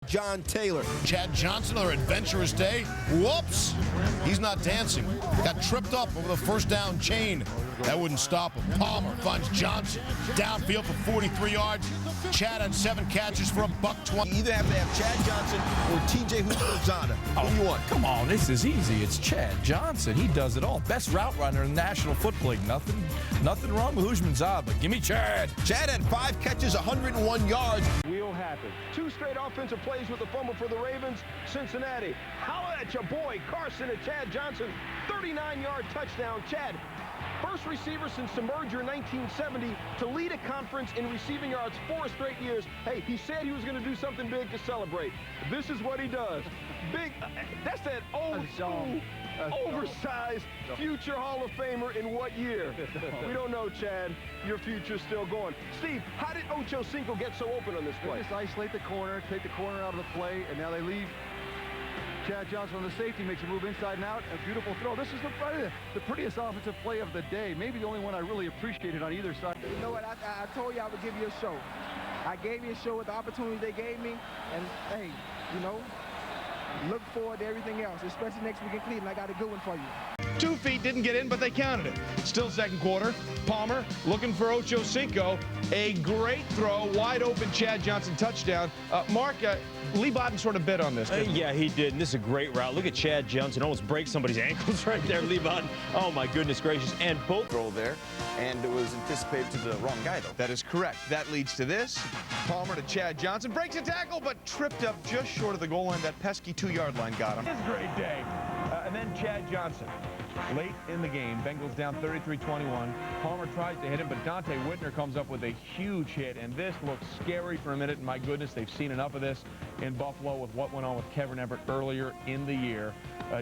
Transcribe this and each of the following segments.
John Taylor. Chad Johnson, another adventurous day. Whoops! He's not dancing. Got tripped up over the first down chain. That wouldn't stop him. Palmer finds Johnson downfield for 43 yards. Chad had 7 catches for $120. You either have to have Chad Johnson or TJ Houshmandzadeh. Who do you want? Come on, this is easy. It's Chad Johnson. He does it all. Best route runner in the National Football League. Nothing wrong with Houshmandzadeh. Give me Chad. Chad had 5 catches, 101 yards. Wheel happen. 2 straight offensive plays with the fumble for the Ravens. Cincinnati. Holla at your boy Carson and Chad Johnson. 39-yard touchdown. Chad, first receiver since the merger in 1970 to lead a conference in receiving yards 4 straight years. Hey, he said he was going to do something big to celebrate. This is what he does. Big. That's that old school, oversized future Hall of Famer in what year? We don't know, Chad. Your future's still going. Steve, how did Ochocinco get so open on this play? They just isolate the corner, take the corner out of the play, and now they leave Chad Johnson on the safety, makes a move inside and out. A beautiful throw. This is the prettiest offensive play of the day. Maybe the only one I really appreciated on either side. You know what? I told you I would give you a show. I gave you a show with the opportunity they gave me. And, hey, you know, look forward to everything else, especially next week in Cleveland. I got a good one for you. 2 feet didn't get in, but they counted it. Still second quarter. Palmer looking for Ochocinco. A great throw, wide open Chad Johnson touchdown. Mark, Lee Bowden sort of bid on this. Yeah, he did. And this is a great route. Look at Chad Johnson. Almost breaks somebody's ankles right there, Lee Bowden. Oh, my goodness gracious. And both throw there, and it was anticipated to the wrong guy, though. That is correct. That leads to this. Palmer to Chad Johnson. Breaks a tackle, but tripped up just short of the goal line. That pesky 2-yard line got him. It's a great day. And then Chad Johnson. Late in the game, Bengals down 33-21. Palmer tries to hit him, but Dante Whitner comes up with a huge hit, and this looks scary for a minute. And my goodness, they've seen enough of this in Buffalo with what went on with Kevin Everett earlier in the year.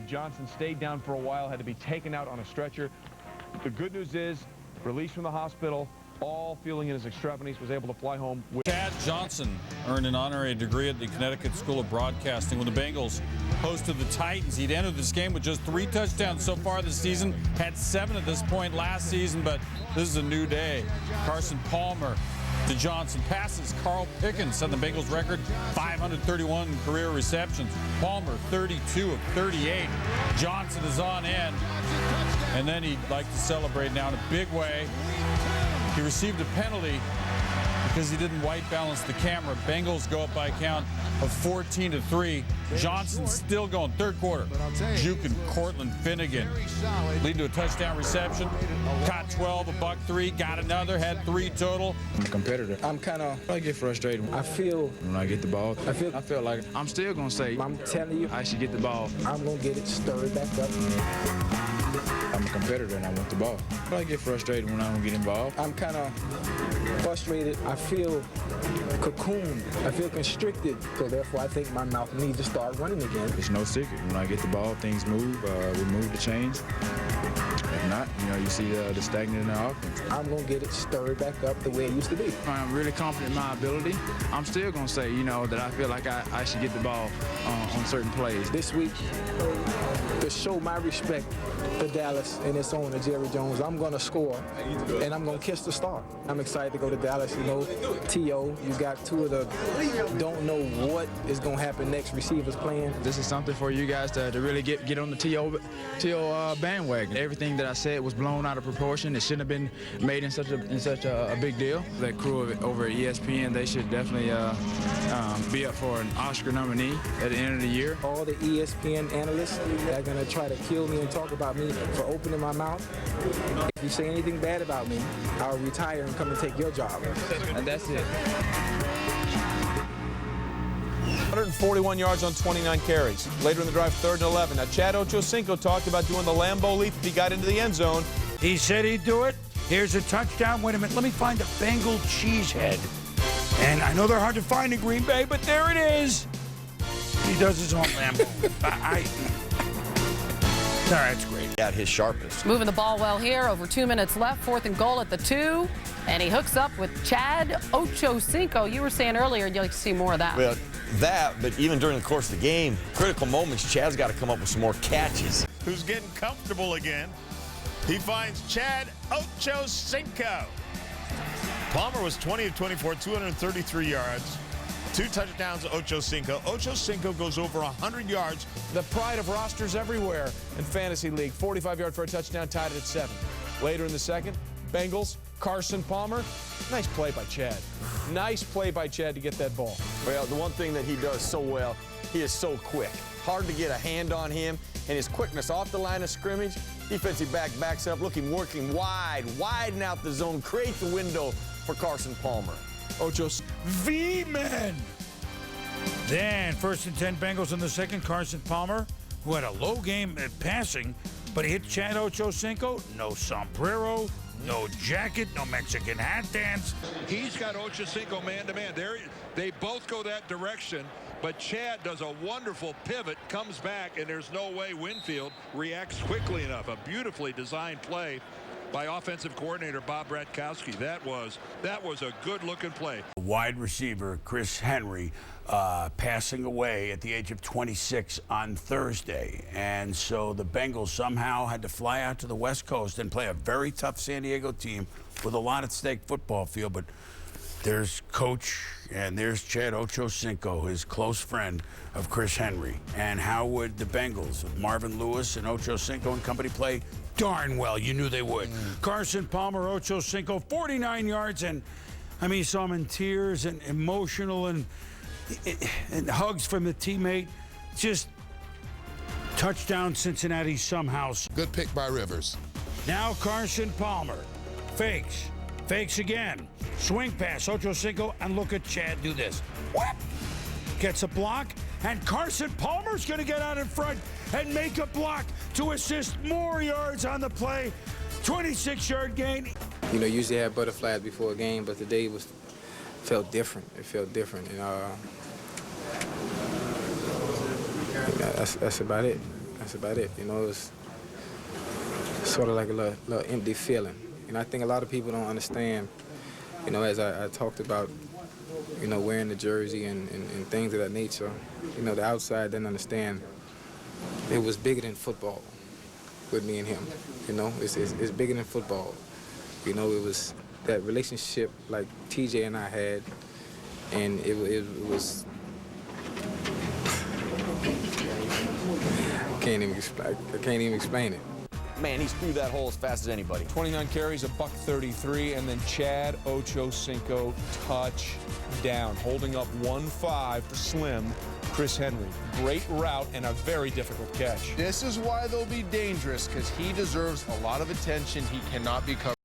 Johnson stayed down for a while, had to be taken out on a stretcher. The good news is, released from the hospital, all feeling in his extremities, was able to fly home. Chad Johnson earned an honorary degree at the Connecticut School of Broadcasting. When the Bengals hosted the Titans, he'd entered this game with just 3 touchdowns so far this season. Had 7 at this point last season, but this is a new day. Carson Palmer to Johnson. Passes Carl Pickens, set the Bengals record, 531 career receptions. Palmer, 32 of 38. Johnson is on in, and then he'd like to celebrate now in a big way. He received a penalty because he didn't white balance the camera. Bengals go up by a count of 14-3. Johnson still going, third quarter. Juking Cortland Finnegan, leading to a touchdown reception. Caught 12, $103, got another, had 3 total. I'm a competitor. I get frustrated. I feel when I get the ball. I feel like I'm still gonna say, I'm telling you, I should get the ball. I'm gonna get it stirred back up. I'm a competitor and I want the ball. But I get frustrated when I don't get involved. I'm kind of frustrated. I feel cocooned. I feel constricted. So therefore, I think my mouth needs to start running again. It's no secret. When I get the ball, things move. We move the chains. If not, you see the stagnant in the offense. I'm going to get it stirred back up the way it used to be. I'm really confident in my ability. I'm still going to say, that I feel like I should get the ball on certain plays. This week, to show my respect for Dallas and its owner, Jerry Jones, I'm going to score, and I'm going to kiss the star. I'm excited to go to Dallas. T.O., you got 2 of the don't know what is going to happen next receivers playing. This is something for you guys to really get on the T.O. Bandwagon. Everything that I said was blown out of proportion. It shouldn't have been made in such a big deal. That crew over at ESPN, they should definitely be up for an Oscar nominee at the end of the year. All the ESPN analysts that are going to try to kill me and talk about me for opening my mouth. If you say anything bad about me, I'll retire and come and take your job. And that's it. 141 yards on 29 carries. Later in the drive, 3rd and 11. Now, Chad Ochocinco talked about doing the Lambeau leap if he got into the end zone. He said he'd do it. Here's a touchdown. Wait a minute. Let me find a Bengal cheesehead. And I know they're hard to find in Green Bay, but there it is. He does his own Lambeau. All right, it's great. At his sharpest. Moving the ball well here. Over 2 minutes left. 4th and goal at the 2. And he hooks up with Chad Ochocinco. You were saying earlier you'd like to see more of that. Well, but even during the course of the game, critical moments, Chad's got to come up with some more catches. Who's getting comfortable again. He finds Chad Ochocinco. Palmer was 20 of 24, 233 yards. 2 touchdowns to Ochocinco. Ochocinco goes over 100 yards. The pride of rosters everywhere in Fantasy League. 45-yard for a touchdown, tied it at 7. Later in the second, Bengals, Carson Palmer. Nice play by Chad. Nice play by Chad to get that ball. Well, the one thing that he does so well, he is so quick. Hard to get a hand on him, and his quickness off the line of scrimmage. Defensive back backs up, working wide, widen out the zone, create the window for Carson Palmer. Ocho's V-men. Then 1st and 10 Bengals in the second. Carson Palmer, who had a low game at passing, but he hit Chad Ochocinco. No sombrero, no jacket, no Mexican hat dance. He's got Ochocinco man-to-man. They both go that direction, but Chad does a wonderful pivot, comes back, and there's no way Winfield reacts quickly enough. A beautifully designed play by offensive coordinator Bob Bratkowski. That was a good-looking play. Wide receiver Chris Henry passing away at the age of 26 on Thursday. And so the Bengals somehow had to fly out to the West Coast and play a very tough San Diego team with a lot at stake football field. But there's Coach and there's Chad Ochocinco, his close friend of Chris Henry. And how would the Bengals with Marvin Lewis and Ochocinco and company play? Darn well, you knew they would. Carson Palmer, Ochocinco, 49 yards, and I mean, saw him in tears and emotional and hugs from the teammate. Just touchdown Cincinnati somehow. Good pick by Rivers. Now Carson Palmer fakes again. Swing pass, Ochocinco, and look at Chad do this. Whap! Gets a block, and Carson Palmer's going to get out in front and make a block to assist more yards on the play. 26-yard gain. You know, usually I have butterflies before a game, but today felt different. It felt different, and that's about it. That's about it. You know, it's sort of like a little empty feeling. And I think a lot of people don't understand. You know, as I talked about, you know, wearing the jersey and things of that nature. You know, the outside didn't understand. It was bigger than football with me and him. You know, it's bigger than football. You know, it was that relationship like TJ and I had, and it was. I can't even explain it. Man, he's through that hole as fast as anybody. 29 carries, $133, and then Chad Ochocinco touchdown, holding up 1-5 for Slim Chris Henry. Great route and a very difficult catch. This is why they'll be dangerous, because he deserves a lot of attention. He cannot be covered.